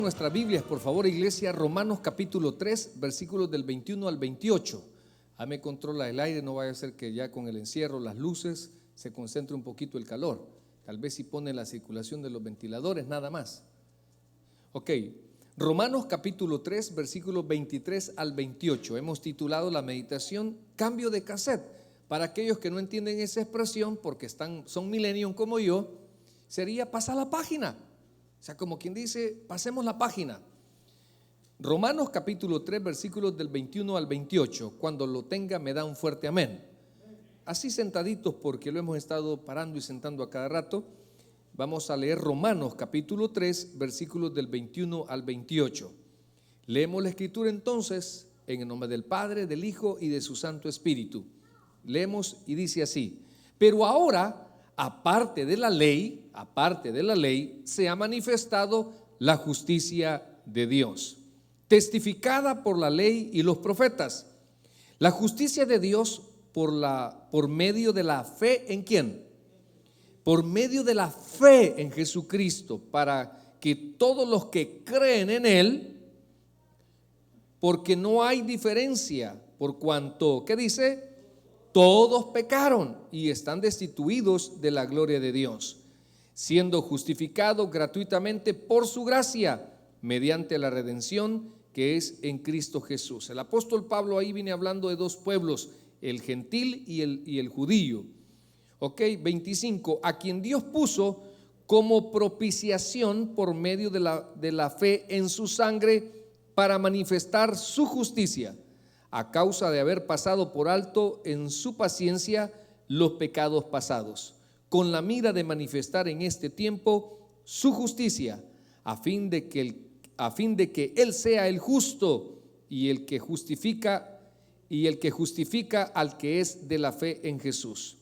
Nuestras Biblias, por favor, iglesia, Romanos capítulo 3, versículos del 21 al 28. Me controla el aire, no vaya a ser que ya con el encierro, las luces, se concentre un poquito el calor. Tal vez si pone la circulación de los ventiladores, nada más. Ok, Romanos capítulo 3, versículos 23 al 28. Hemos titulado la meditación Cambio de cassette. Para aquellos que no entienden esa expresión, porque son millennium como yo, sería pasar la página. O sea, como quien dice, pasemos la página. Romanos capítulo 3, versículos del 21 al 28. Cuando lo tenga me da un fuerte amén. Así sentaditos, porque lo hemos estado parando y sentando a cada rato. Vamos a leer Romanos capítulo 3, versículos del 21 al 28. Leemos la escritura entonces en el nombre del Padre, del Hijo y de su Santo Espíritu. Leemos y dice así: pero ahora, aparte de la ley, se ha manifestado la justicia de Dios, testificada por la ley y los profetas. La justicia de Dios por medio de la fe ¿en quién? Por medio de la fe en Jesucristo, para que todos los que creen en Él, porque no hay diferencia, por cuanto, ¿qué dice? Todos pecaron y están destituidos de la gloria de Dios, siendo justificados gratuitamente por su gracia, mediante la redención que es en Cristo Jesús. El apóstol Pablo ahí viene hablando de dos pueblos, el gentil y el judío. Ok, 25, a quien Dios puso como propiciación por medio de la fe en su sangre para manifestar su justicia, a causa de haber pasado por alto en su paciencia los pecados pasados, con la mira de manifestar en este tiempo su justicia, a fin de que Él sea el justo y el que justifica al que es de la fe en Jesús.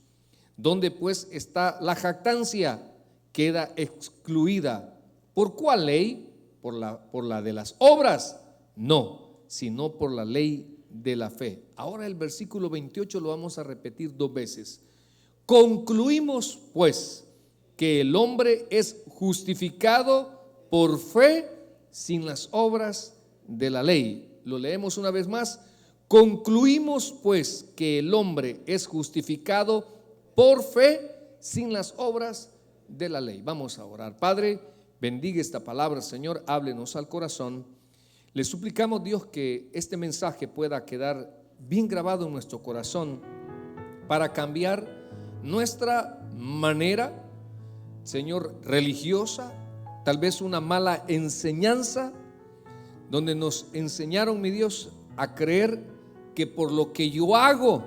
Donde pues está la jactancia, queda excluida. ¿Por cuál ley? ¿Por la de las obras? No, sino por la ley de la fe. Ahora el versículo 28 lo vamos a repetir dos veces. Concluimos pues que el hombre es justificado por fe sin las obras de la ley. Lo leemos una vez más. Concluimos pues que el hombre es justificado por fe sin las obras de la ley. Vamos a orar. Padre, bendiga esta palabra, Señor, háblenos al corazón. Le suplicamos, Dios, que este mensaje pueda quedar bien grabado en nuestro corazón para cambiar nuestra manera, Señor, religiosa, tal vez una mala enseñanza, donde nos enseñaron, mi Dios, a creer que por lo que yo hago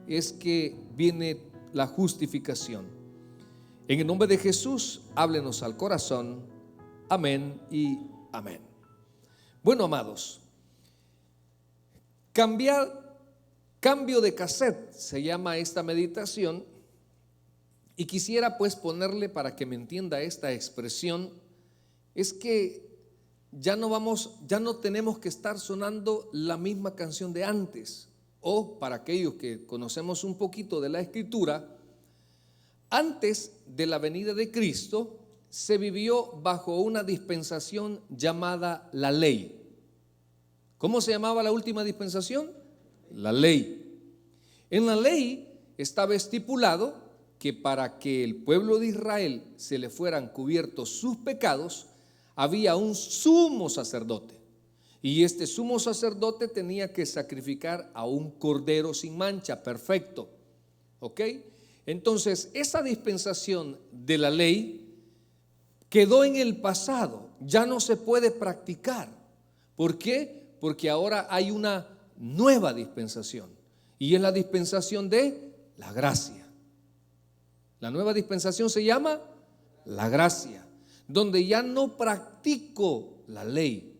es que viene la justificación. En el nombre de Jesús, háblenos al corazón. Amén y amén. Bueno, amados, cambio de cassette se llama esta meditación, y quisiera pues ponerle, para que me entienda esta expresión, es que ya no tenemos que estar sonando la misma canción de antes. O para aquellos que conocemos un poquito de la escritura, antes de la venida de Cristo se vivió bajo una dispensación llamada la ley. ¿Cómo se llamaba la última dispensación? La ley. En la ley estaba estipulado que para que el pueblo de Israel se le fueran cubiertos sus pecados, había un sumo sacerdote. Y este sumo sacerdote tenía que sacrificar a un cordero sin mancha, perfecto. ¿Ok? Entonces, esa dispensación de la ley quedó en el pasado, ya no se puede practicar. ¿Por qué? Porque ahora hay una nueva dispensación, y es la dispensación de la gracia. La nueva dispensación se llama la gracia, donde ya no practico la ley,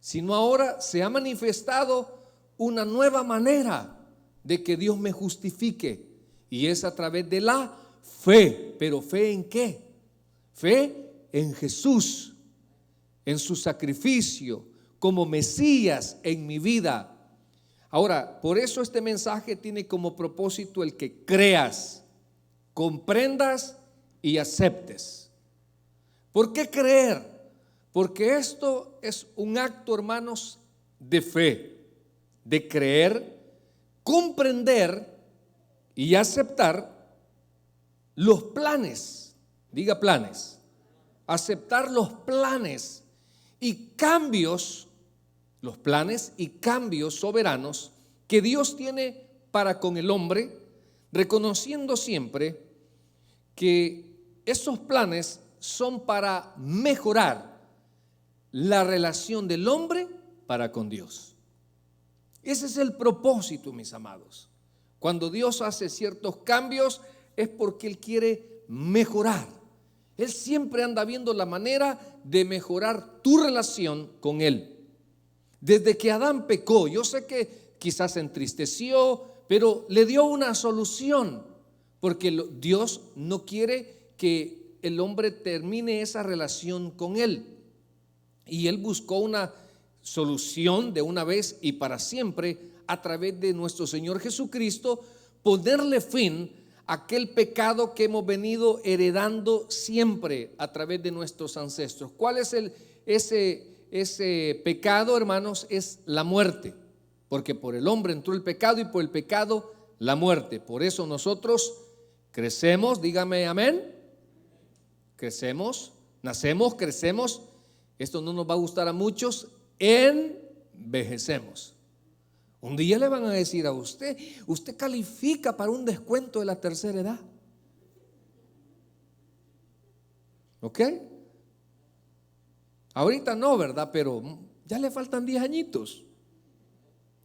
sino ahora se ha manifestado una nueva manera de que Dios me justifique, y es a través de la fe. ¿Pero fe en qué? Fe en Jesús, en su sacrificio como Mesías en mi vida. Ahora, por eso este mensaje tiene como propósito el que creas, comprendas y aceptes. ¿Por qué creer? Porque esto es un acto, hermanos, de fe, de creer, comprender y aceptar los planes, diga planes, aceptar los planes y cambios, los planes y cambios soberanos que Dios tiene para con el hombre, reconociendo siempre que esos planes son para mejorar la relación del hombre para con Dios. Ese es el propósito, mis amados. Cuando Dios hace ciertos cambios es porque Él quiere mejorar. Él siempre anda viendo la manera de mejorar tu relación con Él. Desde que Adán pecó, yo sé que quizás se entristeció, pero le dio una solución, porque Dios no quiere que el hombre termine esa relación con Él. Y Él buscó una solución de una vez y para siempre a través de nuestro Señor Jesucristo, ponerle fin a aquel pecado que hemos venido heredando siempre a través de nuestros ancestros. ¿Cuál es ese pecado, hermanos? Es la muerte, porque por el hombre entró el pecado y por el pecado la muerte. Por eso nosotros crecemos, dígame amén, crecemos, nacemos, crecemos. Esto no nos va a gustar a muchos, envejecemos. Un día le van a decir a usted, usted califica para un descuento de la tercera edad. ¿Ok? Ahorita no, ¿verdad? Pero ya le faltan 10 añitos.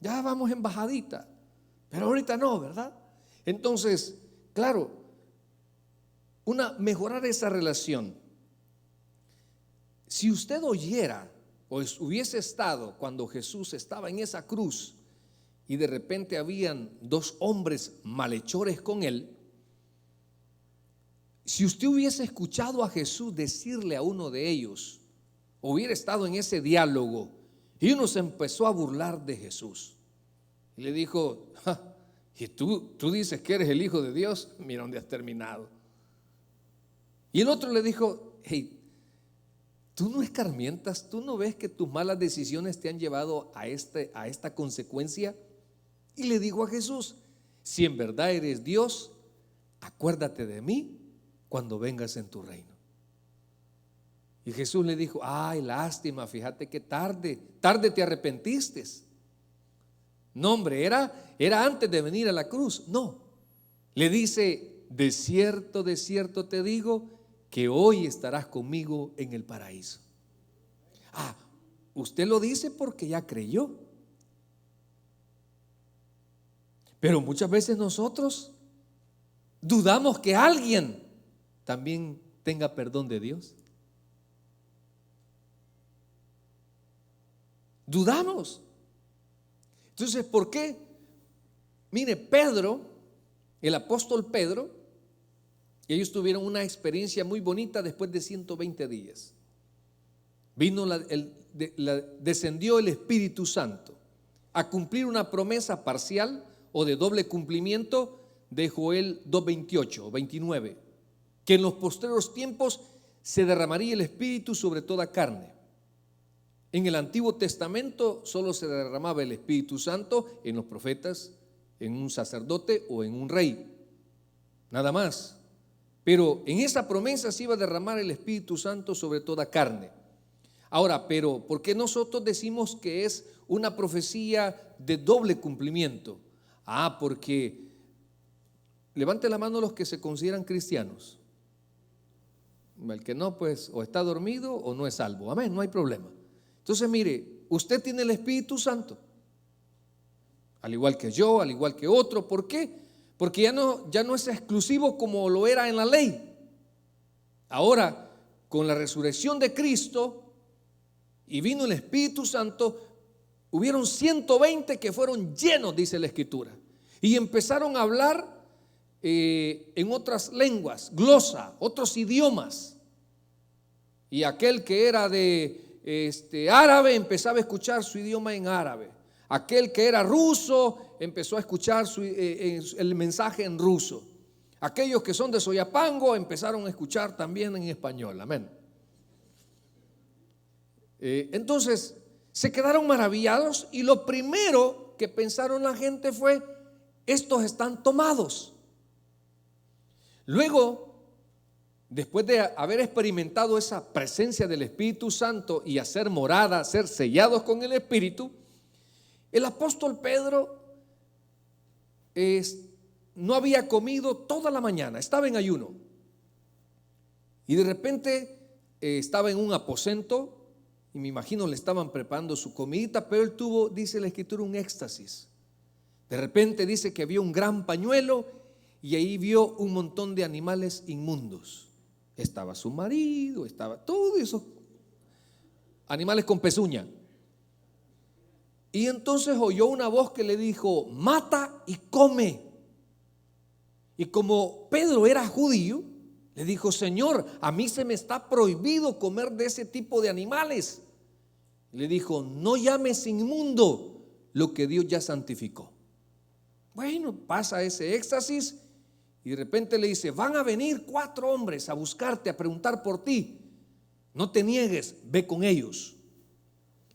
Ya vamos en bajadita. Pero ahorita no, ¿verdad? Entonces, claro, mejorar esa relación. Si usted oyera o hubiese estado cuando Jesús estaba en esa cruz y de repente habían dos hombres malhechores con él, si usted hubiese escuchado a Jesús decirle a uno de ellos, hubiera estado en ese diálogo y uno se empezó a burlar de Jesús y le dijo, y tú dices que eres el Hijo de Dios, mira dónde has terminado. Y el otro le dijo, hey, tú no escarmientas, tú no ves que tus malas decisiones te han llevado a esta consecuencia. Y le dijo a Jesús, si en verdad eres Dios, acuérdate de mí cuando vengas en tu reino. Y Jesús le dijo, ay, lástima, fíjate que tarde te arrepentiste. No, hombre, era antes de venir a la cruz. No, le dice, de cierto te digo, que hoy estarás conmigo en el paraíso. Usted lo dice porque ya creyó. Pero muchas veces nosotros dudamos que alguien también tenga perdón de Dios. Dudamos. Entonces, ¿por qué? Mire, Pedro, el apóstol Pedro, ellos tuvieron una experiencia muy bonita después de 120 días. Descendió el Espíritu Santo a cumplir una promesa parcial o de doble cumplimiento de Joel 2:28 o 29, que en los postreros tiempos se derramaría el Espíritu sobre toda carne. En el Antiguo Testamento solo se derramaba el Espíritu Santo en los profetas, en un sacerdote o en un rey, nada más. Pero en esa promesa se iba a derramar el Espíritu Santo sobre toda carne. Ahora, pero ¿por qué nosotros decimos que es una profecía de doble cumplimiento? Porque levante la mano los que se consideran cristianos. El que no, pues o está dormido o no es salvo. Amén, no hay problema. Entonces, mire, usted tiene el Espíritu Santo, al igual que yo, al igual que otro. ¿Por qué? Porque ya no es exclusivo como lo era en la ley. Ahora, con la resurrección de Cristo y vino el Espíritu Santo, hubieron 120 que fueron llenos, dice la Escritura, y empezaron a hablar en otras lenguas, glosa, otros idiomas. Y aquel que era de árabe empezaba a escuchar su idioma en árabe. Aquel que era ruso empezó a escuchar el mensaje en ruso. Aquellos que son de Soyapango empezaron a escuchar también en español. Amén. Entonces se quedaron maravillados y lo primero que pensaron la gente fue: estos están tomados. Luego, después de haber experimentado esa presencia del Espíritu Santo y hacer morada, ser sellados con el Espíritu, el apóstol Pedro no había comido toda la mañana, estaba en ayuno. Y de repente estaba en un aposento y me imagino le estaban preparando su comidita, pero él tuvo, dice la Escritura, un éxtasis. De repente dice que vio un gran pañuelo y ahí vio un montón de animales inmundos. Estaba su marido, estaba todos esos animales con pezuña. Y entonces oyó una voz que le dijo: mata y come. Y como Pedro era judío, le dijo: Señor, a mí se me está prohibido comer de ese tipo de animales. Le dijo: no llames inmundo lo que Dios ya santificó. Bueno, pasa ese éxtasis y de repente le dice: van a venir 4 hombres a buscarte, a preguntar por ti. No te niegues, ve con ellos.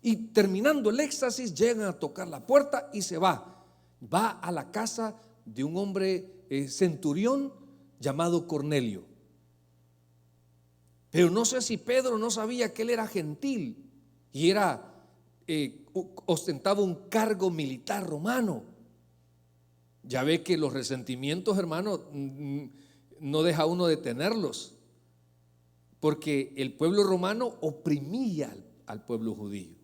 Y terminando el éxtasis, llegan a tocar la puerta y se va. Va a la casa de un hombre centurión llamado Cornelio. Pero no sé si Pedro no sabía que él era gentil y ostentaba un cargo militar romano. Ya ve que los resentimientos, hermano, no deja uno de tenerlos, porque el pueblo romano oprimía al pueblo judío.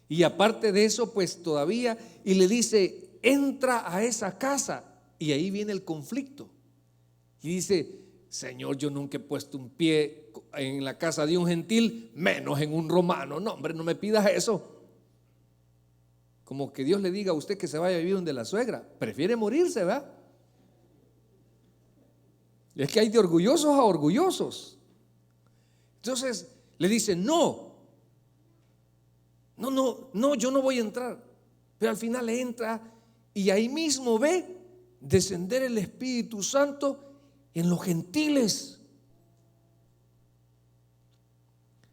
Y aparte de eso, pues todavía, y le dice: entra a esa casa. Y ahí viene el conflicto. Y dice: Señor, yo nunca he puesto un pie en la casa de un gentil, menos en un romano. No, hombre, no me pidas eso. Como que Dios le diga a usted que se vaya a vivir donde la suegra. Prefiere morirse, ¿verdad? Es que hay de orgullosos a orgullosos. Entonces le dice: no, yo no voy a entrar. Pero al final entra y ahí mismo ve descender el Espíritu Santo en los gentiles.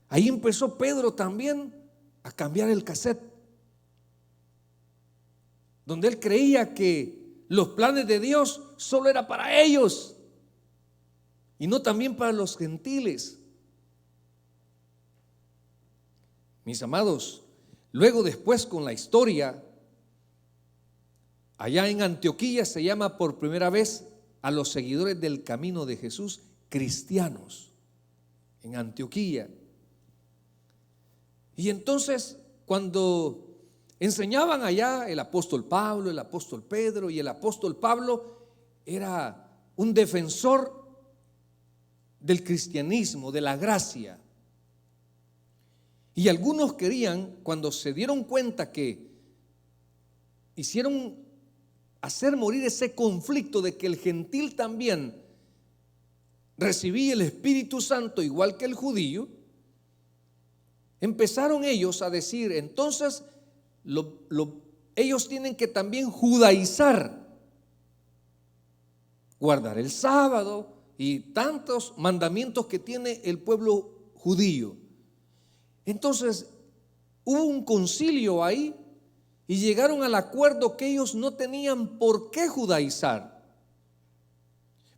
Ahí empezó Pedro también a cambiar el cassette, donde él creía que los planes de Dios solo era para ellos y no también para los gentiles. Mis amados, luego después con la historia, allá en Antioquía se llama por primera vez a los seguidores del camino de Jesús cristianos, en Antioquía. Y entonces cuando enseñaban allá el apóstol Pablo, el apóstol Pedro, y el apóstol Pablo era un defensor del cristianismo, de la gracia. Y algunos querían, cuando se dieron cuenta que hicieron hacer morir ese conflicto de que el gentil también recibía el Espíritu Santo igual que el judío, empezaron ellos a decir: entonces ellos tienen que también judaizar, guardar el sábado y tantos mandamientos que tiene el pueblo judío. Entonces hubo un concilio ahí y llegaron al acuerdo que ellos no tenían por qué judaizar.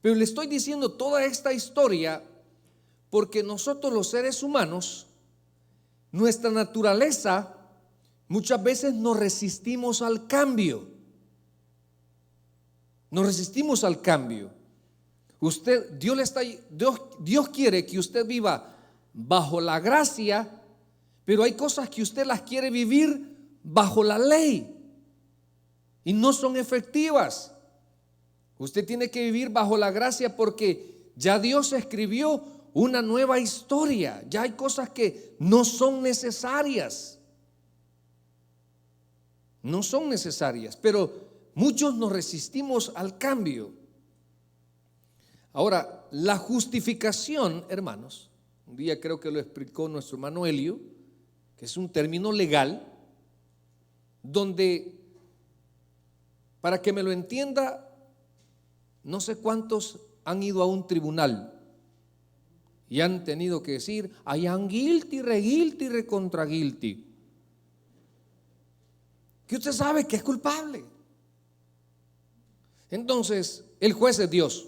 Pero le estoy diciendo toda esta historia porque nosotros los seres humanos, nuestra naturaleza, muchas veces nos resistimos al cambio. Nos resistimos al cambio. Dios quiere que usted viva bajo la gracia, pero hay cosas que usted las quiere vivir bajo la ley y no son efectivas. Usted tiene que vivir bajo la gracia porque ya Dios escribió una nueva historia. Ya hay cosas que no son necesarias. No son necesarias, pero muchos nos resistimos al cambio. Ahora, la justificación, hermanos, un día creo que lo explicó nuestro hermano Helio, que es un término legal, donde, para que me lo entienda, no sé cuántos han ido a un tribunal y han tenido que decir, I am guilty, re contra guilty. Que usted sabe que es culpable. Entonces, el juez es Dios.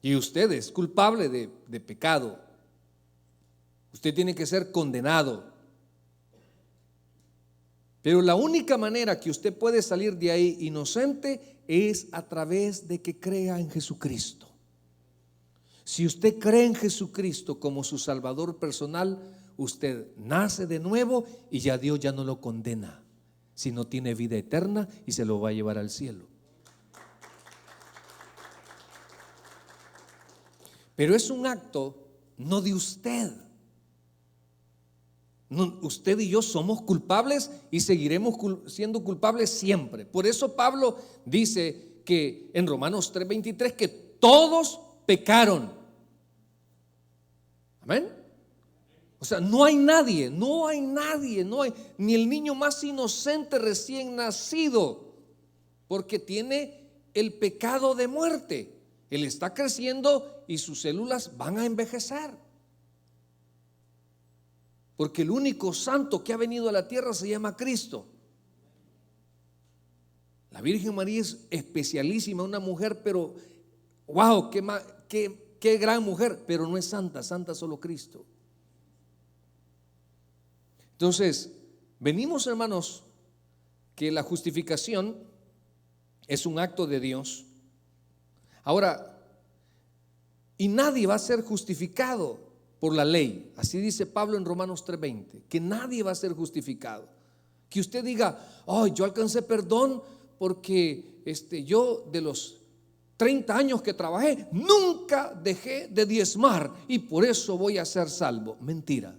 Y usted es culpable de pecado. Usted tiene que ser condenado. Pero la única manera que usted puede salir de ahí inocente es a través de que crea en Jesucristo. Si usted cree en Jesucristo como su Salvador personal, usted nace de nuevo y ya Dios ya no lo condena, sino tiene vida eterna y se lo va a llevar al cielo. Pero es un acto no de usted. No, usted y yo somos culpables y seguiremos siendo culpables siempre. Por eso Pablo dice que en Romanos 3:23 que todos pecaron. Amén. O sea, no hay nadie, ni el niño más inocente recién nacido, porque tiene el pecado de muerte. Él está creciendo y sus células van a envejecer. Porque el único santo que ha venido a la tierra se llama Cristo. La Virgen María es especialísima, una mujer, pero wow, qué gran mujer, pero no es santa, santa solo Cristo. Entonces, venimos, hermanos, que la justificación es un acto de Dios. Ahora, y nadie va a ser justificado por la ley. Así dice Pablo en Romanos 3:20, que nadie va a ser justificado. Que usted diga, yo alcancé perdón porque yo de los 30 años que trabajé nunca dejé de diezmar y por eso voy a ser salvo. Mentira.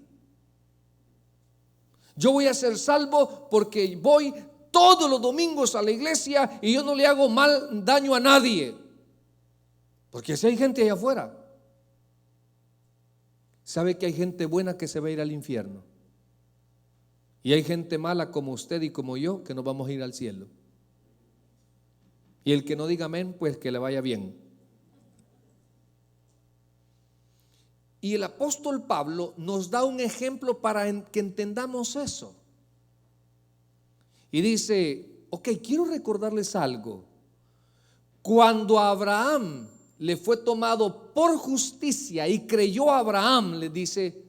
Yo voy a ser salvo porque voy todos los domingos a la iglesia y yo no le hago daño a nadie. Porque si hay gente allá afuera, sabe que hay gente buena que se va a ir al infierno y hay gente mala como usted y como yo que nos vamos a ir al cielo. Y el que no diga amén, pues que le vaya bien. Y el apóstol Pablo nos da un ejemplo para que entendamos eso. Y dice, quiero recordarles algo. Cuando a Abraham le fue tomado por justicia y creyó a Abraham, le dice,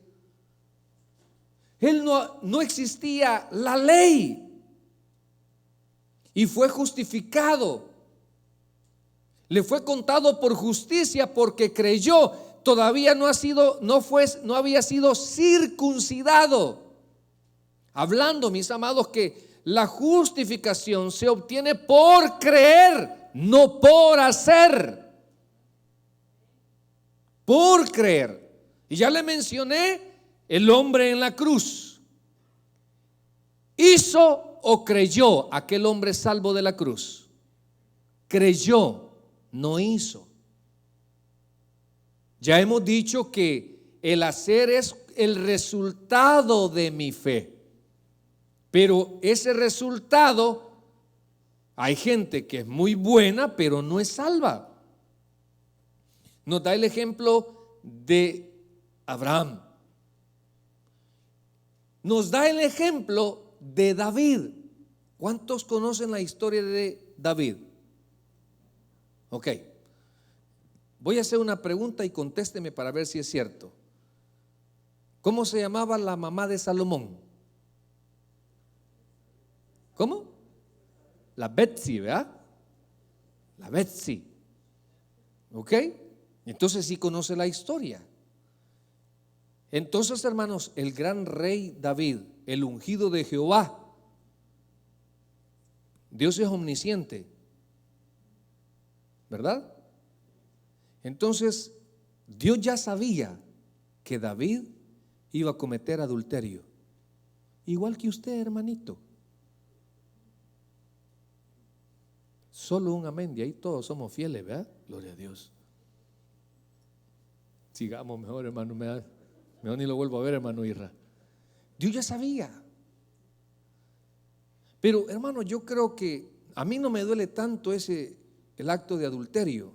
él no existía la ley y fue justificado. Le fue contado por justicia porque creyó. Todavía no había sido circuncidado. Hablando, mis amados, que la justificación se obtiene por creer, no por hacer. Por creer. Y ya le mencioné el hombre en la cruz. ¿Hizo o creyó aquel hombre salvo de la cruz? Creyó, no hizo. Ya hemos dicho que el hacer es el resultado de mi fe. Pero ese resultado, hay gente que es muy buena, pero no es salva. Nos da el ejemplo de Abraham. Nos da el ejemplo de David. ¿Cuántos conocen la historia de David? Voy a hacer una pregunta y contésteme para ver si es cierto. ¿Cómo se llamaba la mamá de Salomón? ¿Cómo? La Betsy, ¿verdad? La Betsy. Entonces sí conoce la historia. Entonces, hermanos, el gran rey David, el ungido de Jehová, Dios es omnisciente, ¿verdad? Entonces, Dios ya sabía que David iba a cometer adulterio, igual que usted, hermanito. Solo un amén, de ahí todos somos fieles, ¿verdad? Gloria a Dios. Sigamos mejor, hermano, mejor ni lo vuelvo a ver, hermano Irra. Dios ya sabía. Pero, hermano, yo creo que a mí no me duele tanto el acto de adulterio.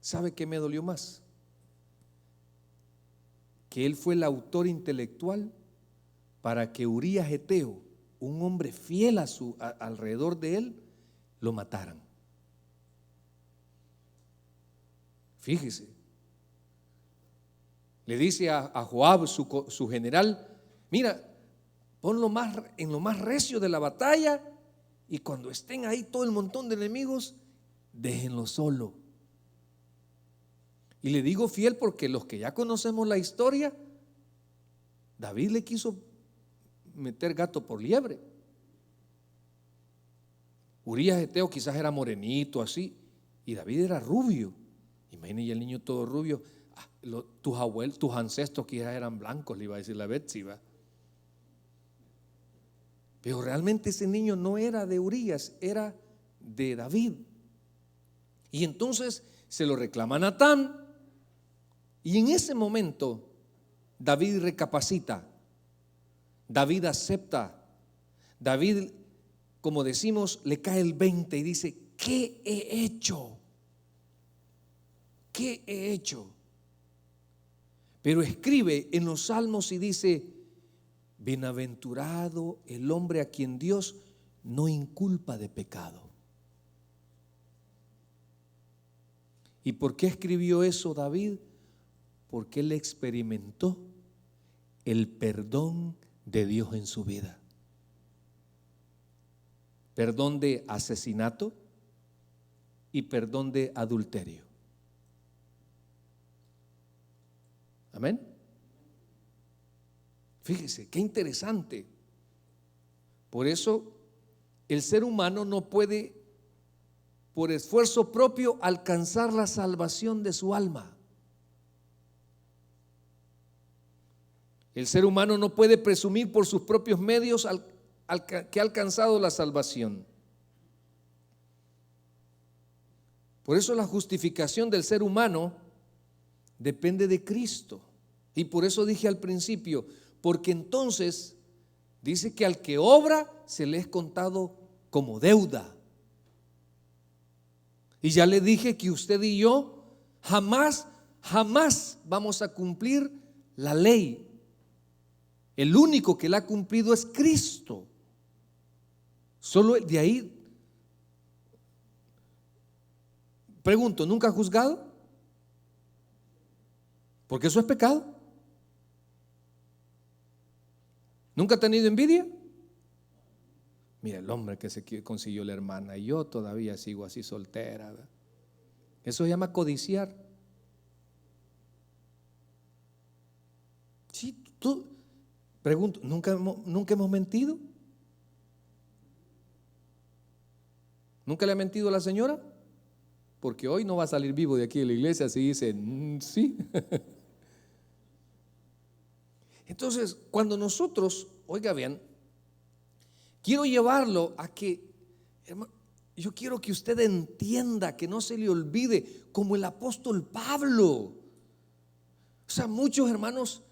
¿Sabe qué me dolió más? que él fue el autor intelectual para que Urías Eteo, un hombre fiel alrededor de él, lo mataran. Fíjese, le dice a Joab, su general: mira, ponlo en lo más recio de la batalla, y cuando estén ahí todo el montón de enemigos, déjenlo solo. Y le digo fiel porque los que ya conocemos la historia, David le quiso meter gato por liebre. Urías Eteo quizás era morenito así, y David era rubio. Imagínense el niño todo rubio. Tus abuelos, tus ancestros quizás eran blancos, le iba a decir la Betsy, pero realmente ese niño no era de Urías, era de David. Y entonces se lo reclama Natán, y en ese momento David recapacita, David acepta, David, como decimos, le cae el 20 y dice: ¿qué he hecho? ¿Qué he hecho? Pero escribe en los salmos y dice: bienaventurado el hombre a quien Dios no inculpa de pecado. ¿Y por qué escribió eso David? Porque él experimentó el perdón de Dios en su vida. Perdón de asesinato y perdón de adulterio. Amén. Fíjese, qué interesante. Por eso el ser humano no puede, por esfuerzo propio, alcanzar la salvación de su alma. El ser humano no puede presumir por sus propios medios que ha alcanzado la salvación. Por eso la justificación del ser humano depende de Cristo. Y por eso dije al principio, porque entonces dice que al que obra se le es contado como deuda. Y ya le dije que usted y yo jamás vamos a cumplir la ley. El único que la ha cumplido es Cristo. Solo de ahí. Pregunto, ¿nunca ha juzgado? Porque eso es pecado. ¿Nunca ha tenido envidia? Mira el hombre que se consiguió la hermana, y yo todavía sigo así soltera, ¿verdad? Eso se llama codiciar. Sí, tú. Pregunto, ¿nunca hemos mentido? ¿Nunca le ha mentido a la señora? Porque hoy no va a salir vivo de aquí de la iglesia si dice sí. Entonces, cuando nosotros, oiga bien, quiero llevarlo a que, hermano, yo quiero que usted entienda, que no se le olvide, como el apóstol Pablo. O sea, muchos hermanos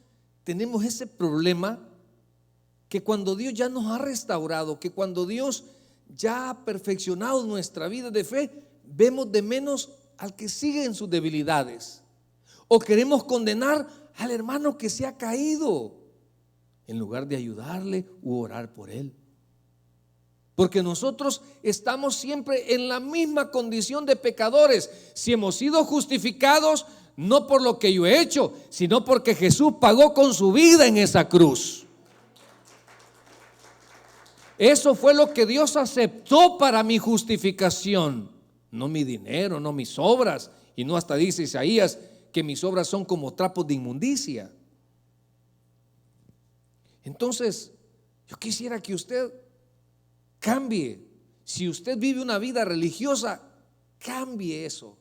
tenemos ese problema, que cuando Dios ya nos ha restaurado, que cuando Dios ya ha perfeccionado nuestra vida de fe, vemos de menos al que sigue en sus debilidades, o queremos condenar al hermano que se ha caído en lugar de ayudarle u orar por él. Porque nosotros estamos siempre en la misma condición de pecadores. Si hemos sido justificados, no por lo que yo he hecho, sino porque Jesús pagó con su vida en esa cruz. Eso fue lo que Dios aceptó para mi justificación. No mi dinero, no mis obras. Y no, hasta dice Isaías que mis obras son como trapos de inmundicia. Entonces, yo quisiera que usted cambie. Si usted vive una vida religiosa, cambie eso.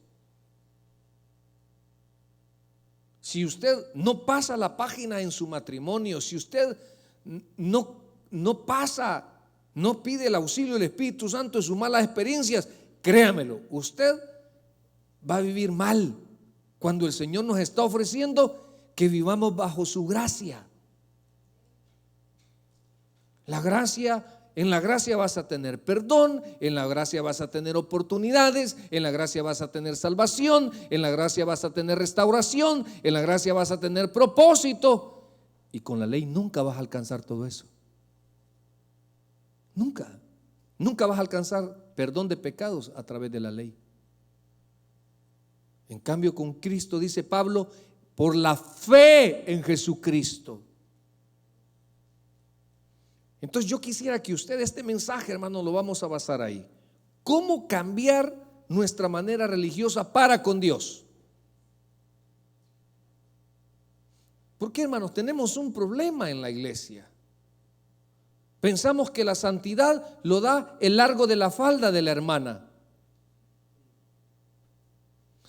Si usted no pasa la página en su matrimonio, si usted no pasa, no pide el auxilio del Espíritu Santo en sus malas experiencias, créamelo, usted va a vivir mal cuando el Señor nos está ofreciendo que vivamos bajo su gracia. La gracia en la gracia vas a tener perdón, en la gracia vas a tener oportunidades, en la gracia vas a tener salvación, en la gracia vas a tener restauración, en la gracia vas a tener propósito. Y con la ley nunca vas a alcanzar todo eso. Nunca vas a alcanzar perdón de pecados a través de la ley. En cambio, con Cristo, dice Pablo, por la fe en Jesucristo. Entonces yo quisiera que usted, este mensaje, hermano, lo vamos a basar ahí. ¿Cómo cambiar nuestra manera religiosa para con Dios? Porque, hermanos, tenemos un problema en la iglesia. Pensamos que la santidad lo da el largo de la falda de la hermana.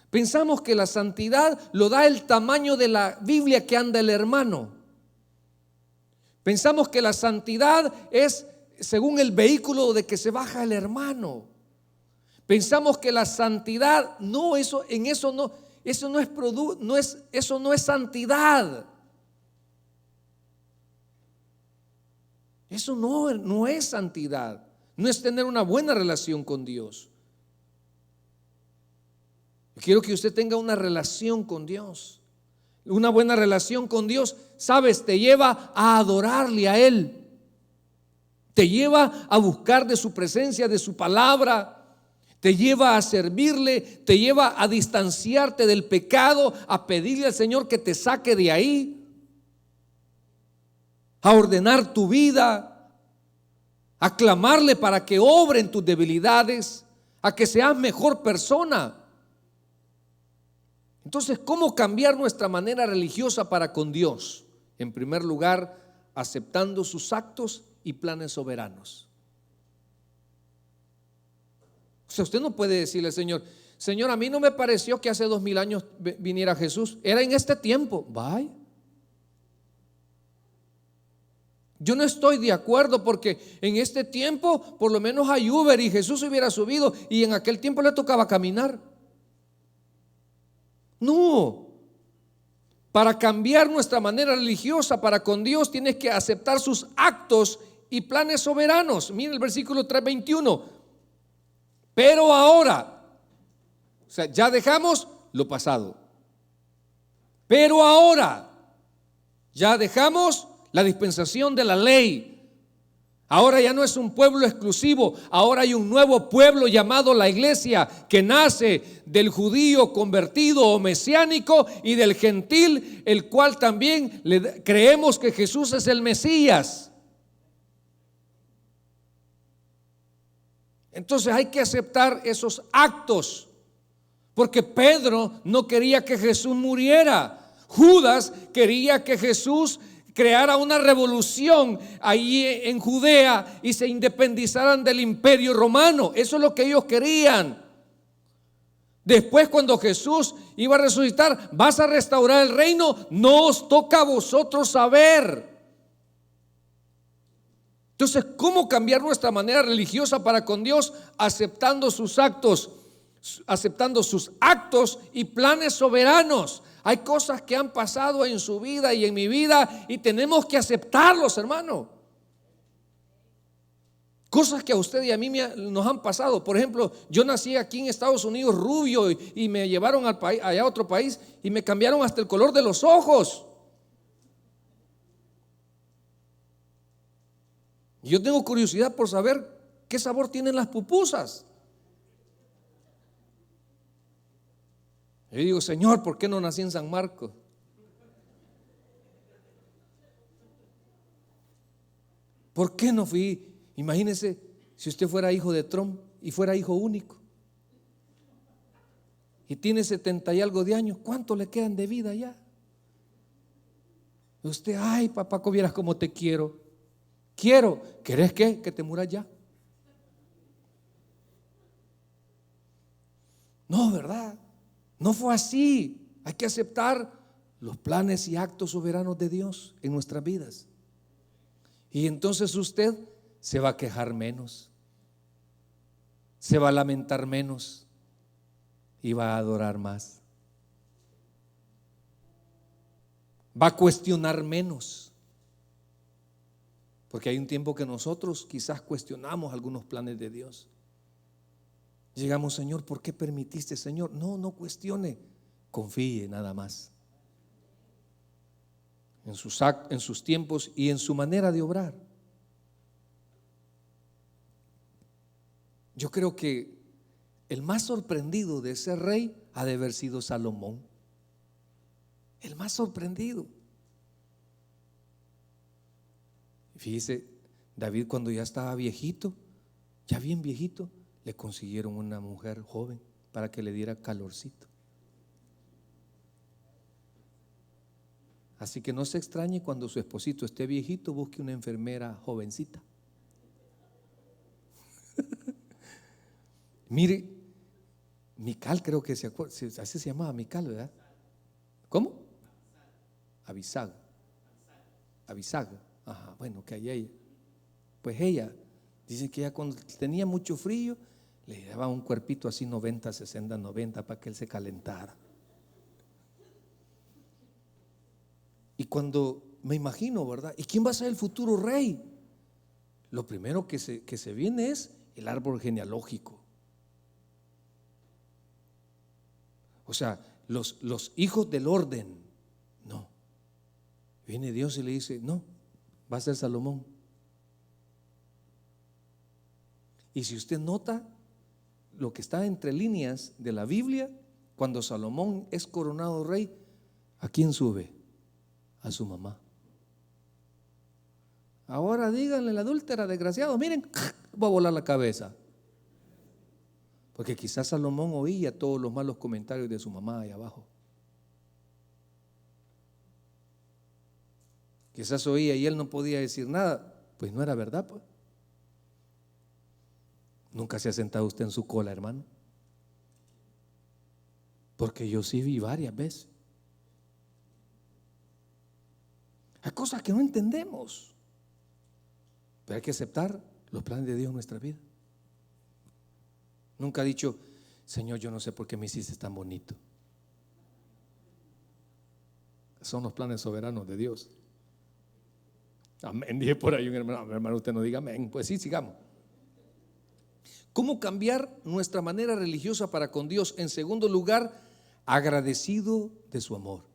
Pensamos que la santidad lo da el tamaño de la Biblia que anda el hermano. Pensamos que la santidad es según el vehículo de que se baja el hermano. Pensamos que la santidad eso no es santidad. Eso no es santidad. No es tener una buena relación con Dios. Quiero que usted tenga una relación con Dios. Una buena relación con Dios, sabes, te lleva a adorarle a Él. Te lleva a buscar de su presencia, de su palabra. Te lleva a servirle, te lleva a distanciarte del pecado, a pedirle al Señor que te saque de ahí, a ordenar tu vida, a clamarle para que obre en tus debilidades, a que seas mejor persona. Entonces, ¿cómo cambiar nuestra manera religiosa para con Dios? En primer lugar, aceptando sus actos y planes soberanos. O sea, usted no puede decirle al Señor: Señor, a mí no me pareció que hace 2000 años viniera Jesús. Era en este tiempo. Vaya. Yo no estoy de acuerdo porque en este tiempo por lo menos hay Uber y Jesús hubiera subido y en aquel tiempo le tocaba caminar. No. Para cambiar nuestra manera religiosa para con Dios tienes que aceptar sus actos y planes soberanos. Mira el versículo 3:21. Pero ahora, o sea, ya dejamos lo pasado. Pero ahora, ya dejamos la dispensación de la ley. Ahora ya no es un pueblo exclusivo, ahora hay un nuevo pueblo llamado la iglesia, que nace del judío convertido o mesiánico y del gentil, el cual también creemos que Jesús es el Mesías. Entonces hay que aceptar esos actos, porque Pedro no quería que Jesús muriera. Judas quería que Jesús creara una revolución ahí en Judea y se independizaran del imperio romano. Eso es lo que ellos querían. Después, cuando Jesús iba a resucitar: vas a restaurar el reino, no os toca a vosotros saber. Entonces, ¿cómo cambiar nuestra manera religiosa para con Dios? Aceptando sus actos y planes soberanos. Hay cosas que han pasado en su vida y en mi vida y tenemos que aceptarlos, hermano. Cosas que a usted y a mí nos han pasado. Por ejemplo, yo nací aquí en Estados Unidos rubio y me llevaron allá a otro país y me cambiaron hasta el color de los ojos. Yo tengo curiosidad por saber qué sabor tienen las pupusas. Yo digo: Señor, ¿por qué no nací en San Marcos? ¿Por qué no fui? Imagínese si usted fuera hijo de Trump y fuera hijo único y tiene 70 y algo de años, ¿cuánto le quedan de vida ya? Usted: ay, papá, que vieras cómo te quiero. ¿Querés qué? Que te muras ya. No, ¿verdad? No fue así. Hay que aceptar los planes y actos soberanos de Dios en nuestras vidas. Y entonces usted se va a quejar menos, se va a lamentar menos y va a adorar más. Va a cuestionar menos, Porque hay un tiempo que nosotros quizás cuestionamos algunos planes de Dios. Llegamos, Señor, ¿por qué permitiste, Señor? No, no cuestione, confíe nada más en sus tiempos y en su manera de obrar. Yo creo que el más sorprendido de ese rey ha de haber sido Salomón. El más sorprendido. Fíjese, David cuando ya estaba viejito, ya bien viejito, le consiguieron una mujer joven para que le diera calorcito. Así que no se extrañe cuando su esposito esté viejito, busque una enfermera jovencita. Mire, Mical, creo que se acuerda, así se llamaba Mical, ¿verdad? ¿Cómo? Abisag. Ajá, bueno, que ella. Pues ella, dice que ella cuando tenía mucho frío, le daba un cuerpito así 90, 60, 90 para que él se calentara. Y cuando, me imagino, ¿verdad? ¿Y quién va a ser el futuro rey? Lo primero que se viene es el árbol genealógico. O sea, los hijos del orden. No. Viene Dios y le dice, no, va a ser Salomón. Y si usted nota lo que está entre líneas de la Biblia, cuando Salomón es coronado rey, ¿a quién sube? A su mamá. Ahora díganle la adúltera, desgraciado, miren, va a volar la cabeza. Porque quizás Salomón oía todos los malos comentarios de su mamá ahí abajo. Quizás oía y él no podía decir nada. Pues no era verdad, pues. Nunca se ha sentado usted en su cola, hermano. Porque yo sí vi varias veces. Hay cosas que no entendemos, pero hay que aceptar los planes de Dios en nuestra vida. Nunca ha dicho, Señor, yo no sé por qué me hiciste tan bonito. Son los planes soberanos de Dios. Amén. Dije por ahí un hermano, hermano, usted no diga amén. Pues sí, sigamos. ¿Cómo cambiar nuestra manera religiosa para con Dios? En segundo lugar, agradecido de su amor.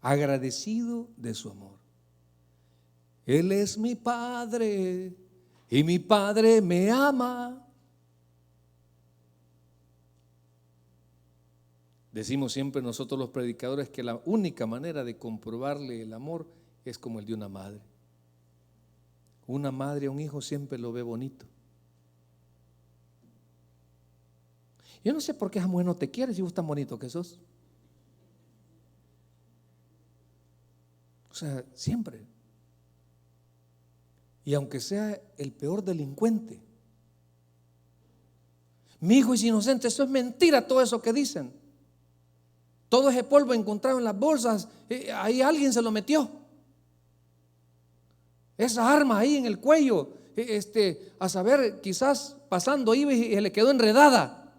Agradecido de su amor. Él es mi Padre y mi Padre me ama. Decimos siempre nosotros los predicadores que la única manera de comprobarle el amor es como el de una madre. Una madre a un hijo siempre lo ve bonito. Yo no sé por qué esa mujer no te quiere si vos tan bonito que sos. O sea, siempre. Y aunque sea el peor delincuente, mi hijo es inocente, eso es mentira, todo eso que dicen. Todo ese polvo encontrado en las bolsas, ahí alguien se lo metió. Esa arma ahí en el cuello, a saber, quizás pasando iba y se le quedó enredada.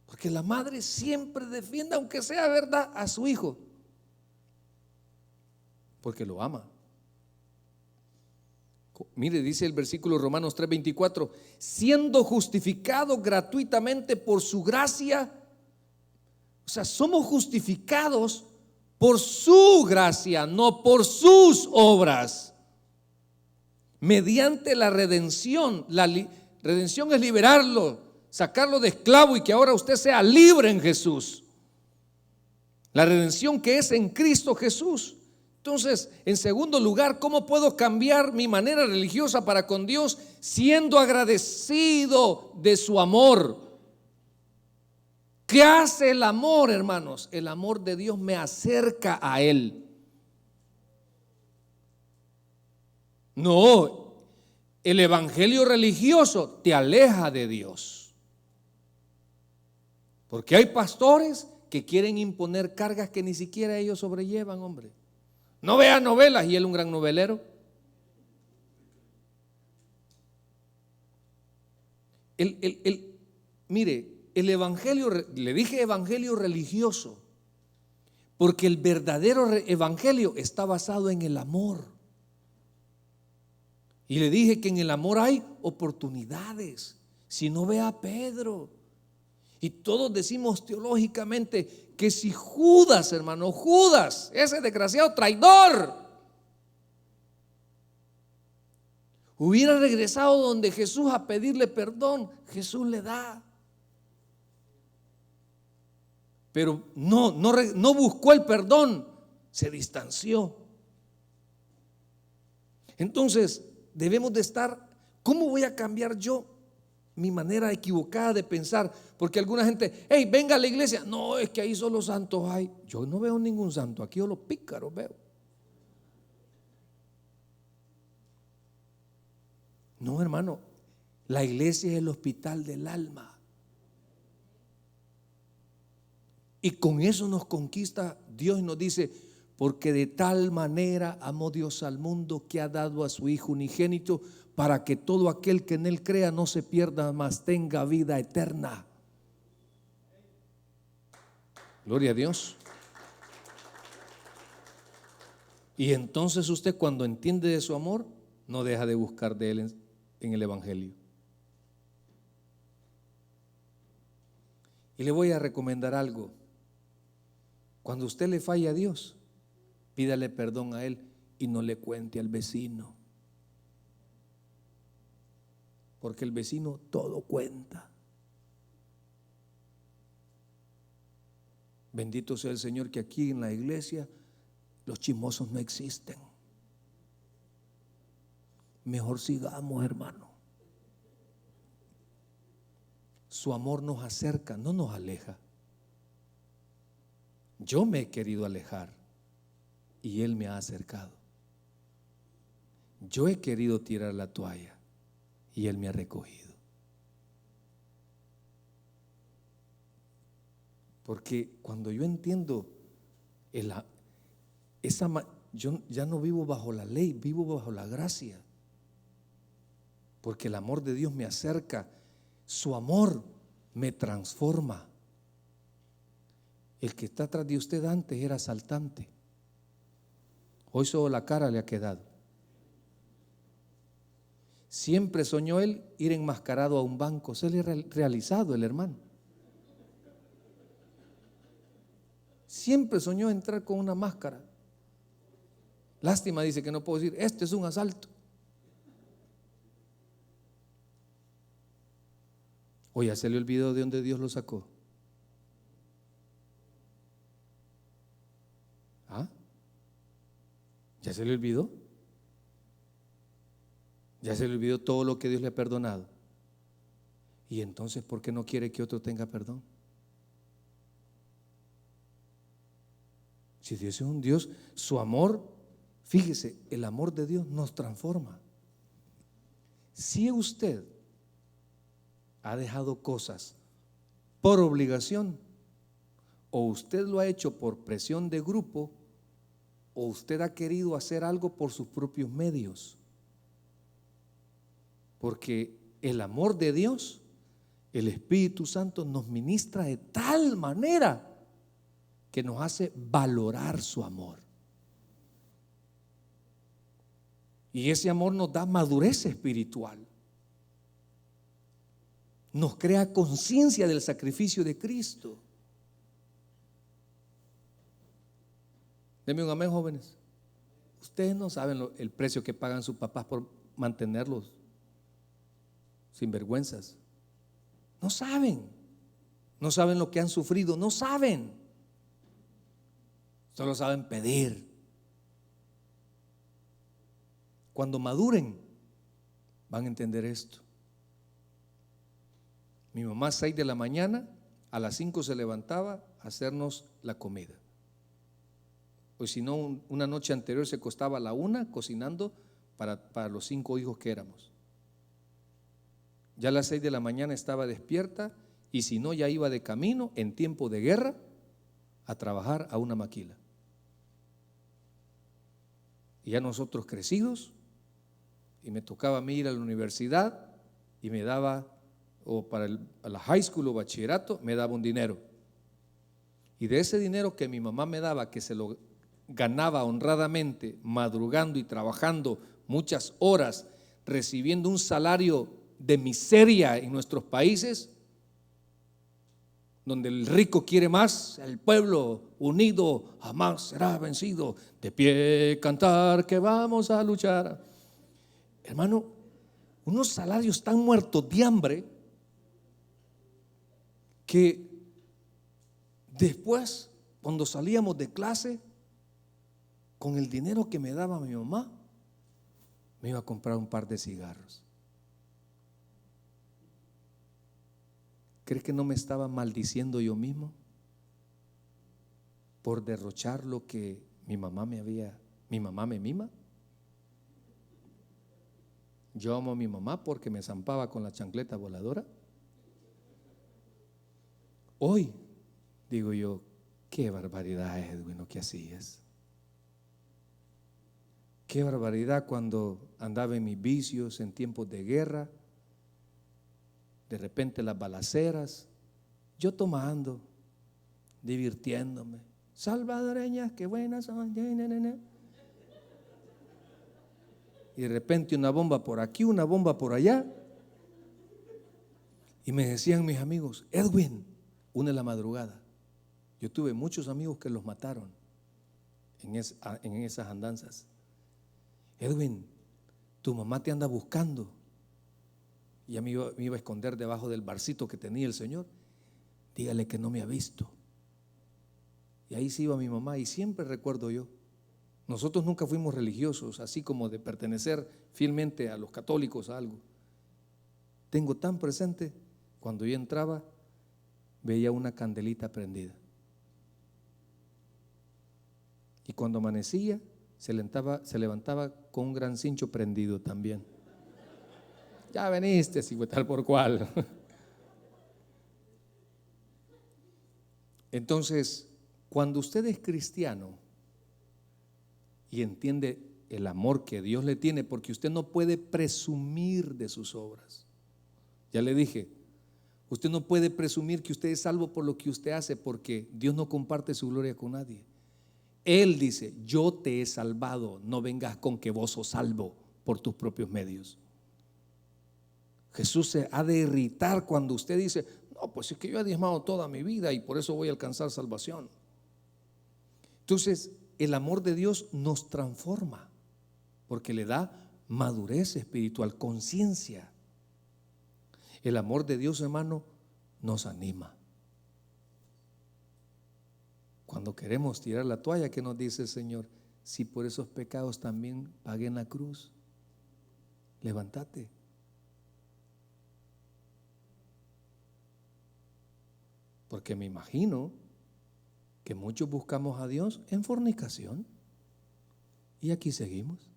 Porque la madre siempre defiende, aunque sea verdad, a su hijo, porque lo ama. Mire, dice el versículo Romanos 3:24, siendo justificado gratuitamente por su gracia. O sea, somos justificados por su gracia, no por sus obras, mediante la redención. La redención es liberarlo, sacarlo de esclavo y que ahora usted sea libre en Jesús. La redención que es en Cristo Jesús. Entonces, en segundo lugar, ¿cómo puedo cambiar mi manera religiosa para con Dios? Siendo agradecido de su amor. ¿Qué hace el amor, hermanos? El amor de Dios me acerca a Él. No, el evangelio religioso te aleja de Dios. Porque hay pastores que quieren imponer cargas que ni siquiera ellos sobrellevan, hombre. No vea novelas y él un gran novelero. Mire, el evangelio, le dije evangelio religioso, Porque el verdadero evangelio está basado en el amor. Y le dije que en el amor hay oportunidades. Si no, ve a Pedro. Y todos decimos teológicamente que si Judas, hermano, Judas, ese desgraciado traidor, hubiera regresado donde Jesús a pedirle perdón, Jesús le da. Pero no buscó el perdón, se distanció. Entonces debemos de estar, ¿cómo voy a cambiar yo mi manera equivocada de pensar? Porque alguna gente, hey, venga a la iglesia. No, es que ahí solo santos hay. Yo no veo ningún santo, aquí yo los pícaros veo. No, hermano, la iglesia es el hospital del alma. Y con eso nos conquista Dios y nos dice, porque de tal manera amó Dios al mundo que ha dado a su Hijo unigénito, para que todo aquel que en él crea no se pierda, mas tenga vida eterna. Gloria a Dios. Y entonces usted, cuando entiende de su amor, no deja de buscar de él en el evangelio. Y le voy a recomendar algo. Cuando usted le falla a Dios, pídale perdón a él y no le cuente al vecino. Porque el vecino todo cuenta. Bendito sea el Señor que aquí en la iglesia los chismosos no existen. Mejor sigamos, hermano. Su amor nos acerca, no nos aleja. Yo me he querido alejar y Él me ha acercado. Yo he querido tirar la toalla y Él me ha recogido. Porque cuando yo entiendo yo ya no vivo bajo la ley, vivo bajo la gracia. Porque el amor de Dios me acerca, su amor me transforma. El que está atrás de usted antes era asaltante, hoy solo la cara le ha quedado. Siempre soñó él ir enmascarado a un banco, se le ha realizado el hermano. Siempre soñó entrar con una máscara. Lástima, dice, que no puedo decir, este es un asalto. O ya se le olvidó de dónde Dios lo sacó. ¿Ah? ¿Ya se le olvidó? ¿Ya se le olvidó todo lo que Dios le ha perdonado? ¿Y entonces por qué no quiere que otro tenga perdón? Si Dios es un Dios, su amor, fíjese, el amor de Dios nos transforma. Si usted ha dejado cosas por obligación, o usted lo ha hecho por presión de grupo, o usted ha querido hacer algo por sus propios medios, porque el amor de Dios, el Espíritu Santo nos ministra de tal manera que nos hace valorar su amor. Y ese amor nos da madurez espiritual. Nos crea conciencia del sacrificio de Cristo. Denme un amén, jóvenes. Ustedes no saben el precio que pagan sus papás por mantenerlos sin vergüenzas. No saben. No saben lo que han sufrido. No saben. Solo saben pedir. Cuando maduren, van a entender esto. Mi mamá a 6 de la mañana, a las 5 se levantaba a hacernos la comida. O si no, una noche anterior se acostaba a la 1 cocinando para los 5 hijos que éramos. Ya a las 6 de la mañana estaba despierta, y si no, ya iba de camino en tiempo de guerra a trabajar a una maquila. Y ya nosotros crecidos, y me tocaba a mí ir a la universidad, y me daba, o para la high school o bachillerato, me daba un dinero. Y de ese dinero que mi mamá me daba, que se lo ganaba honradamente, madrugando y trabajando muchas horas, recibiendo un salario de miseria en nuestros países, donde el rico quiere más, el pueblo unido jamás será vencido. De pie cantar que vamos a luchar. Hermano, unos salarios tan muertos de hambre que después, cuando salíamos de clase, con el dinero que me daba mi mamá, me iba a comprar un par de cigarros. ¿Crees que no me estaba maldiciendo yo mismo por derrochar lo que mi mamá me mima? Yo amo a mi mamá porque me zampaba con la chancleta voladora. Hoy digo yo, qué barbaridad, Edwin, lo que hacías. Qué barbaridad cuando andaba en mis vicios en tiempos de guerra. De repente las balaceras, yo tomando, divirtiéndome. Salvadoreñas, qué buenas son. Y de repente una bomba por aquí, una bomba por allá. Y me decían mis amigos, Edwin, una de la madrugada. Yo tuve muchos amigos que los mataron en esas andanzas. Edwin, tu mamá te anda buscando. Y ya me iba a esconder debajo del barcito que tenía el Señor. Dígale que no me ha visto. Y ahí se iba mi mamá. Y siempre recuerdo yo, nosotros nunca fuimos religiosos, así como de pertenecer fielmente a los católicos a algo. Tengo tan presente, cuando yo entraba, veía una candelita prendida. Y cuando amanecía, se levantaba con un gran cincho prendido también. Ya veniste, si fue tal por cual. Entonces, cuando usted es cristiano y entiende el amor que Dios le tiene, porque usted no puede presumir de sus obras. Ya le dije, usted no puede presumir que usted es salvo por lo que usted hace, porque Dios no comparte su gloria con nadie. Él dice, yo te he salvado, no vengas con que vos sos salvo por tus propios medios. Jesús se ha de irritar cuando usted dice, no, pues es que yo he diezmado toda mi vida y por eso voy a alcanzar salvación. Entonces, el amor de Dios nos transforma, porque le da madurez espiritual, conciencia. El amor de Dios, hermano, nos anima. Cuando queremos tirar la toalla, ¿qué nos dice el Señor? Si por esos pecados también pagué en la cruz, levántate. Porque me imagino que muchos buscamos a Dios en fornicación y aquí seguimos.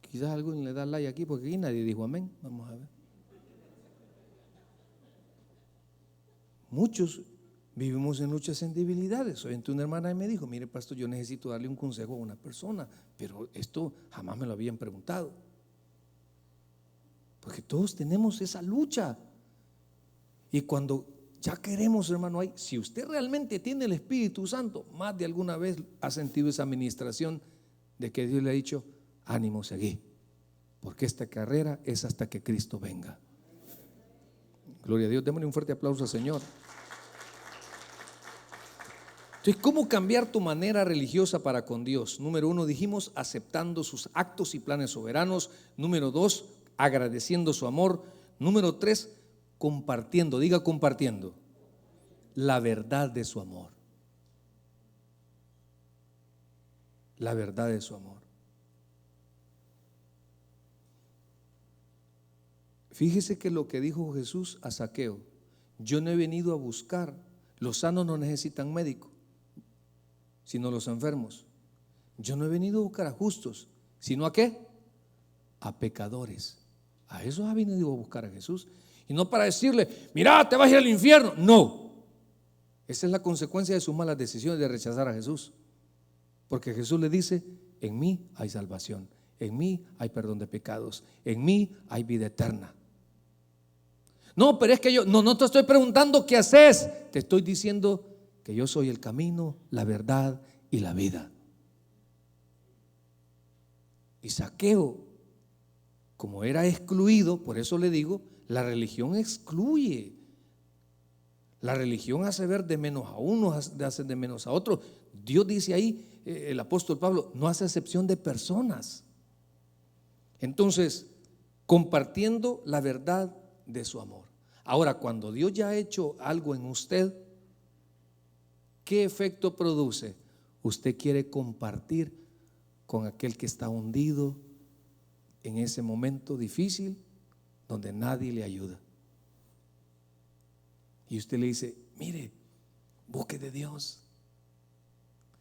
Quizás alguien le da like aquí porque aquí nadie dijo amén. Vamos a ver. Muchos vivimos en luchas en debilidades. Hoy una hermana me dijo, mire pastor, yo necesito darle un consejo a una persona, pero esto jamás me lo habían preguntado. Porque todos tenemos esa lucha. Y cuando ya queremos, hermano, si usted realmente tiene el Espíritu Santo, más de alguna vez ha sentido esa administración de que Dios le ha dicho, ánimo, seguí, porque esta carrera es hasta que Cristo venga. Gloria a Dios, démosle un fuerte aplauso al Señor. Entonces, ¿cómo cambiar tu manera religiosa para con Dios? Número 1, dijimos, aceptando sus actos y planes soberanos. Número 2, agradeciendo su amor. Número 3, compartiendo, diga compartiendo, la verdad de su amor. La verdad de su amor. Fíjese que lo que dijo Jesús a Zaqueo, yo no he venido a buscar, los sanos no necesitan médico, sino los enfermos. Yo no he venido a buscar a justos, sino ¿a qué? A pecadores. A eso ha venido a buscar a Jesús. Y no para decirle, mira, te vas a ir al infierno. No, esa es la consecuencia de sus malas decisiones de rechazar a Jesús. Porque Jesús le dice, en mí hay salvación, en mí hay perdón de pecados, en mí hay vida eterna. No, pero es que yo, no te estoy preguntando qué haces. Te estoy diciendo que yo soy el camino, la verdad y la vida. Y Zaqueo, como era excluido, por eso le digo, la religión excluye. La religión hace ver de menos a uno, hace de menos a otro. Dios dice ahí, el apóstol Pablo, no hace excepción de personas. Entonces, compartiendo la verdad de su amor. Ahora, cuando Dios ya ha hecho algo en usted, ¿qué efecto produce? Usted quiere compartir con aquel que está hundido en ese momento difícil donde nadie le ayuda. Y usted le dice, mire, busque de Dios.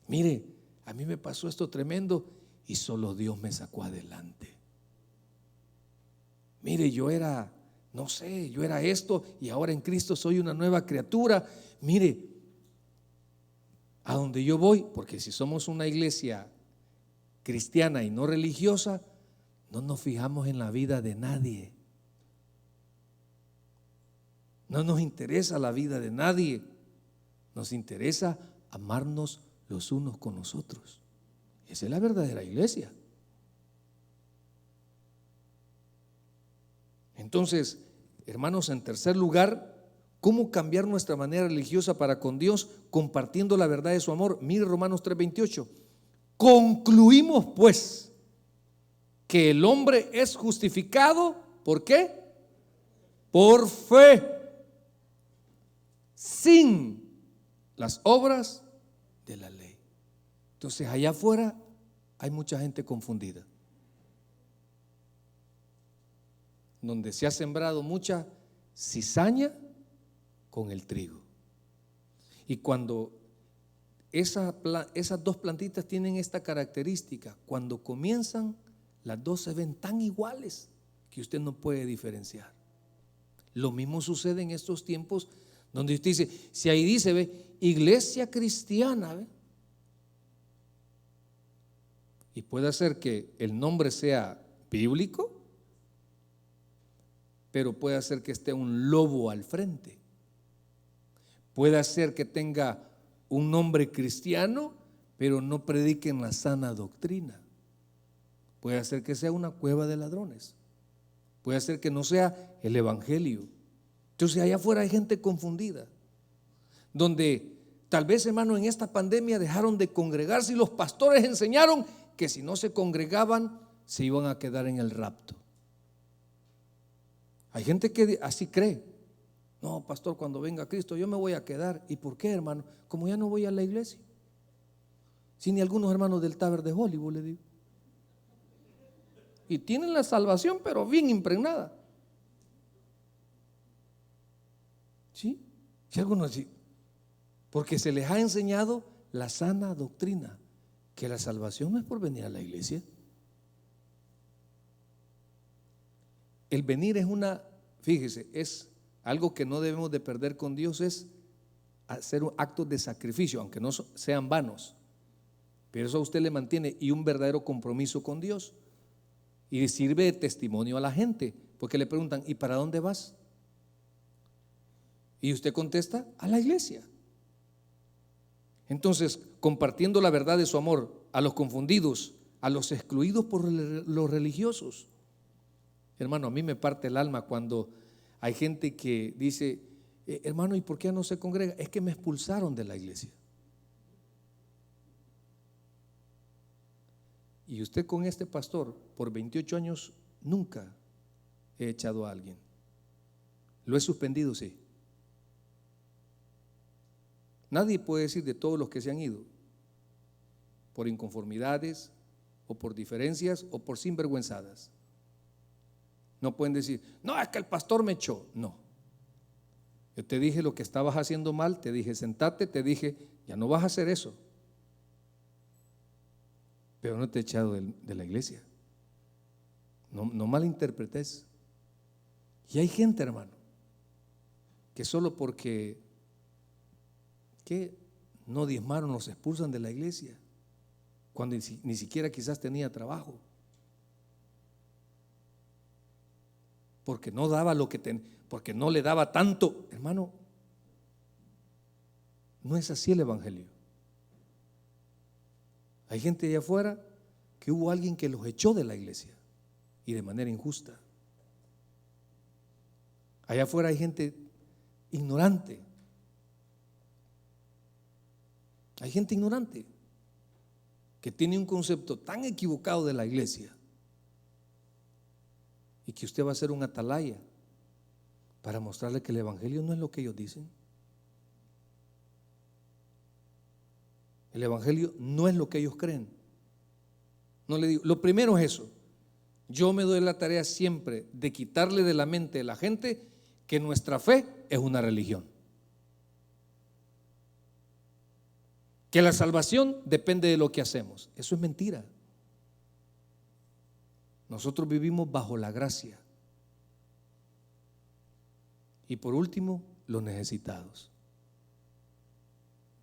Mire, a mí me pasó esto tremendo y solo Dios me sacó adelante. Mire, yo era, no sé, yo era esto y ahora en Cristo soy una nueva criatura. Mire, a donde yo voy, porque si somos una iglesia cristiana y no religiosa, no nos fijamos en la vida de nadie. No nos interesa la vida de nadie. Nos interesa amarnos los unos con los otros. Esa es la verdadera iglesia. Entonces, hermanos, en tercer lugar, ¿cómo cambiar nuestra manera religiosa para con Dios? Compartiendo la verdad de su amor. Mire Romanos 3:28. Concluimos pues que el hombre es justificado, ¿por qué? Por fe, sin las obras de la ley. Entonces allá afuera hay mucha gente confundida, donde se ha sembrado mucha cizaña con el trigo. Y cuando esas dos plantitas tienen esta característica, cuando comienzan, las dos se ven tan iguales que usted no puede diferenciar. Lo mismo sucede en estos tiempos donde usted dice, si ahí dice, ve, iglesia cristiana, ve, y puede ser que el nombre sea bíblico, pero puede ser que esté un lobo al frente. Puede ser que tenga un nombre cristiano, pero no prediquen la sana doctrina. Puede ser que sea una cueva de ladrones. Puede ser que no sea el evangelio. Entonces allá afuera hay gente confundida, donde tal vez, hermano, en esta pandemia dejaron de congregarse y los pastores enseñaron que si no se congregaban se iban a quedar en el rapto. Hay gente que así cree. No, pastor, cuando venga Cristo yo me voy a quedar. ¿Y por qué, hermano? Como ya no voy a la iglesia. Si ni algunos hermanos del Taber de Hollywood, le digo. Y tienen la salvación, pero bien impregnada. ¿Sí? Si algunos sí. Porque se les ha enseñado la sana doctrina, que la salvación no es por venir a la iglesia. El venir es fíjese, es algo que no debemos de perder con Dios, es hacer actos de sacrificio, aunque no sean vanos. Pero eso a usted le mantiene y un verdadero compromiso con Dios. Y sirve de testimonio a la gente, porque le preguntan, ¿y para dónde vas? Y usted contesta, a la iglesia. Entonces, compartiendo la verdad de su amor a los confundidos, a los excluidos por los religiosos. Hermano, a mí me parte el alma cuando hay gente que dice, hermano, ¿y por qué no se congrega? Es que me expulsaron de la iglesia. Y usted con este pastor por 28 años nunca he echado a alguien. Lo he suspendido, sí. Nadie puede decir de todos los que se han ido por inconformidades o por diferencias o por sinvergüenzadas. No pueden decir, no, es que el pastor me echó. No. Yo te dije lo que estabas haciendo mal, te dije sentate, te dije ya no vas a hacer eso. Pero no te he echado de la iglesia. No malinterpretes. Y hay gente, hermano, que solo porque no diezmaron los expulsan de la iglesia, cuando ni siquiera quizás tenía trabajo, porque no daba lo que tenía, porque no le daba tanto. Hermano, no es así el evangelio. Hay gente allá afuera que hubo alguien que los echó de la iglesia y de manera injusta. Allá afuera hay gente ignorante. Hay gente ignorante que tiene un concepto tan equivocado de la iglesia y que usted va a ser un atalaya para mostrarle que el evangelio no es lo que ellos dicen. El evangelio no es lo que ellos creen. No le digo, lo primero es eso. Yo me doy la tarea siempre de quitarle de la mente a la gente que nuestra fe es una religión, que la salvación depende de lo que hacemos. Eso es mentira. Nosotros vivimos bajo la gracia. Y por último, los necesitados.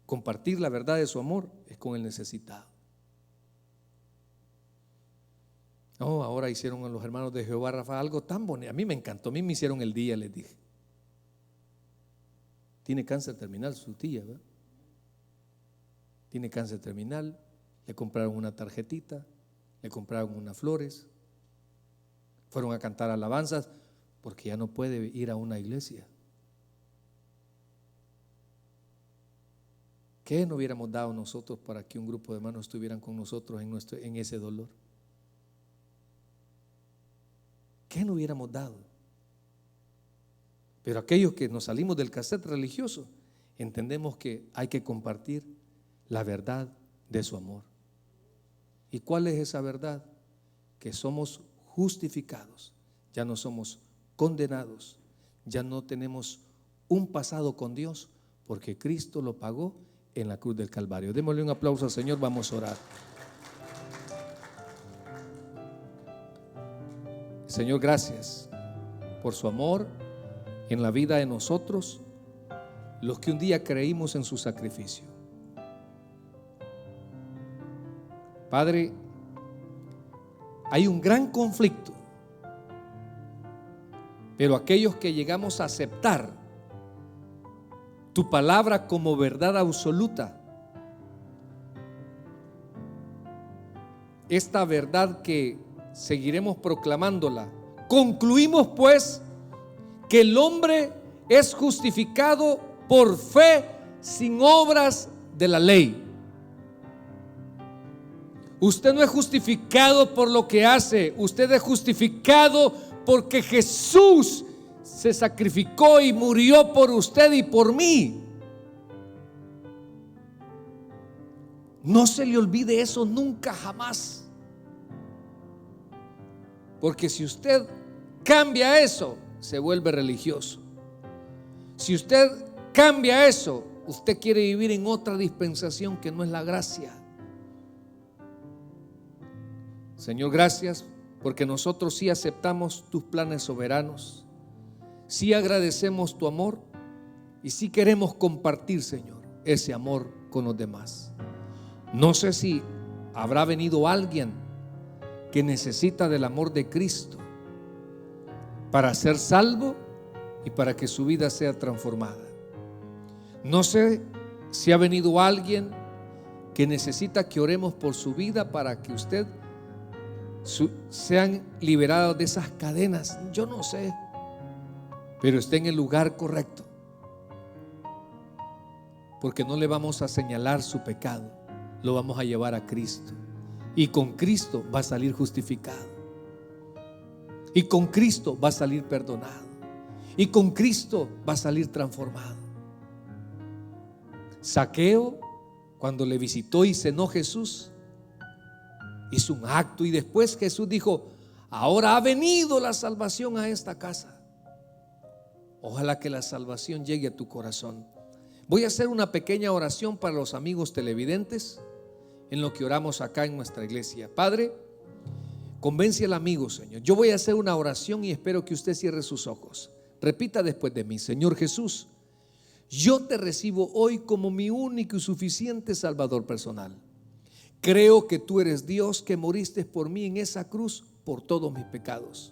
Compartir la verdad de su amor es con el necesitado. Oh, ahora hicieron a los hermanos de Jehová Rafa algo tan bonito. A mí me encantó, a mí me hicieron el día, les dije. Tiene cáncer terminal su tía, ¿verdad? Tiene cáncer terminal, le compraron una tarjetita, le compraron unas flores, fueron a cantar alabanzas porque ya no puede ir a una iglesia. ¿Qué no hubiéramos dado nosotros para que un grupo de hermanos estuvieran con nosotros en ese dolor? ¿Qué no hubiéramos dado? Pero aquellos que nos salimos del cassette religioso, entendemos que hay que compartir la verdad de su amor. ¿Y cuál es esa verdad? Que somos justificados, ya no somos condenados, ya no tenemos un pasado con Dios, porque Cristo lo pagó en la cruz del Calvario. Démosle un aplauso al Señor, vamos a orar. Señor, gracias por su amor en la vida de nosotros, los que un día creímos en su sacrificio. Padre, hay un gran conflicto, pero aquellos que llegamos a aceptar tu palabra como verdad absoluta, esta verdad que seguiremos proclamándola, concluimos pues que el hombre es justificado por fe sin obras de la ley. Usted no es justificado por lo que hace, usted es justificado porque Jesús se sacrificó y murió por usted y por mí. No se le olvide eso nunca, jamás. Porque si usted cambia eso, se vuelve religioso. Si usted cambia eso, usted quiere vivir en otra dispensación que no es la gracia. Señor, gracias porque nosotros sí aceptamos tus planes soberanos, sí agradecemos tu amor y sí queremos compartir, Señor, ese amor con los demás. No sé si habrá venido alguien que necesita del amor de Cristo para ser salvo y para que su vida sea transformada. No sé si ha venido alguien que necesita que oremos por su vida para que usted sean liberados de esas cadenas. Yo no sé, pero esté en el lugar correcto, porque no le vamos a señalar su pecado, lo vamos a llevar a Cristo, y con Cristo va a salir justificado, y con Cristo va a salir perdonado, y con Cristo va a salir transformado. Zaqueo, cuando le visitó y cenó Jesús, hizo un acto y después Jesús dijo: ahora ha venido la salvación a esta casa. Ojalá que la salvación llegue a tu corazón. Voy a hacer una pequeña oración para los amigos televidentes en lo que oramos acá en nuestra iglesia. Padre, convence al amigo, Señor. Yo voy a hacer una oración y espero que usted cierre sus ojos. Repita después de mí: Señor Jesús, yo te recibo hoy como mi único y suficiente Salvador personal. Creo que tú eres Dios, que moriste por mí en esa cruz por todos mis pecados.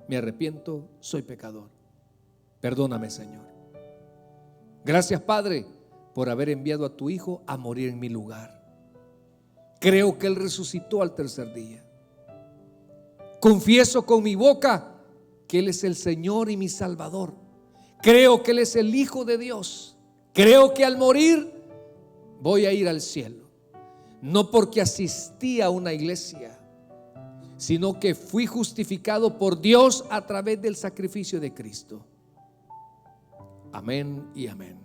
Me arrepiento, soy pecador. Perdóname, Señor. Gracias, Padre, por haber enviado a tu Hijo a morir en mi lugar. Creo que Él resucitó al tercer día. Confieso con mi boca que Él es el Señor y mi Salvador. Creo que Él es el Hijo de Dios. Creo que al morir voy a ir al cielo. No porque asistí a una iglesia, sino que fui justificado por Dios a través del sacrificio de Cristo. Amén y amén.